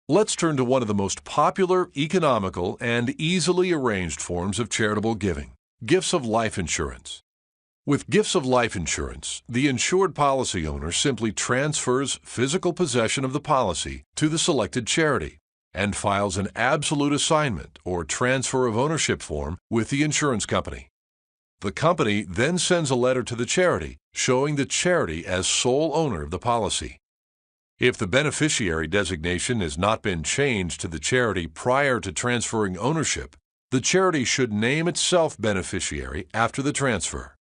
Let's turn to one of the most popular, economical, and easily arranged forms of charitable giving: gifts of life insurance. With gifts of life insurance, the insured policy owner simply transfers physical possession of the policy to the selected charity and files an absolute assignment or transfer of ownership form with the insurance company. The company then sends a letter to the charity showing the charity as sole owner of the policy. If the beneficiary designation has not been changed to the charity prior to transferring ownership, the charity should name itself beneficiary after the transfer.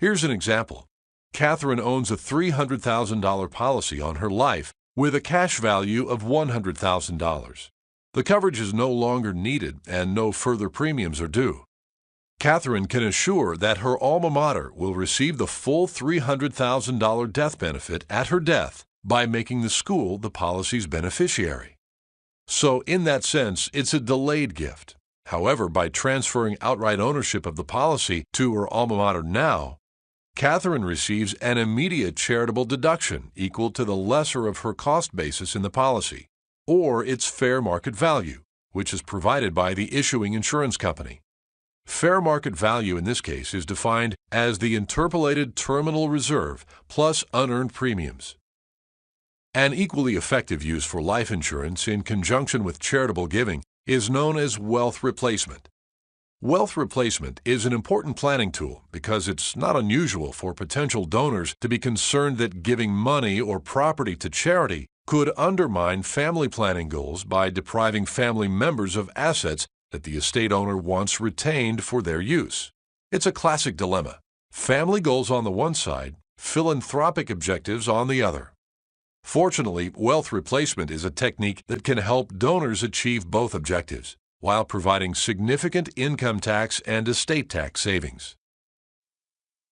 Here's an example. Catherine owns a $300,000 policy on her life with a cash value of $100,000. The coverage is no longer needed and no further premiums are due. Catherine can assure that her alma mater will receive the full $300,000 death benefit at her death by making the school the policy's beneficiary. So, in that sense, it's a delayed gift. However, by transferring outright ownership of the policy to her alma mater now, Catherine receives an immediate charitable deduction equal to the lesser of her cost basis in the policy, or its fair market value, which is provided by the issuing insurance company. Fair market value in this case is defined as the interpolated terminal reserve plus unearned premiums. An equally effective use for life insurance in conjunction with charitable giving is known as wealth replacement. Wealth replacement is an important planning tool because it's not unusual for potential donors to be concerned that giving money or property to charity could undermine family planning goals by depriving family members of assets that the estate owner wants retained for their use. It's a classic dilemma: family goals on the one side, philanthropic objectives on the other. Fortunately, wealth replacement is a technique that can help donors achieve both objectives, while providing significant income tax and estate tax savings.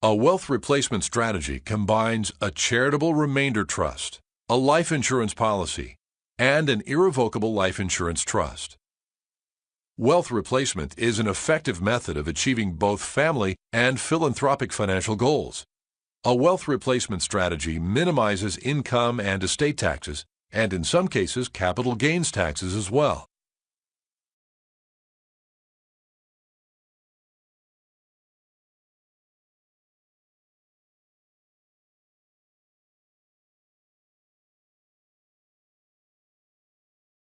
A wealth replacement strategy combines a charitable remainder trust, a life insurance policy, and an irrevocable life insurance trust. Wealth replacement is an effective method of achieving both family and philanthropic financial goals. A wealth replacement strategy minimizes income and estate taxes, and in some cases capital gains taxes as well.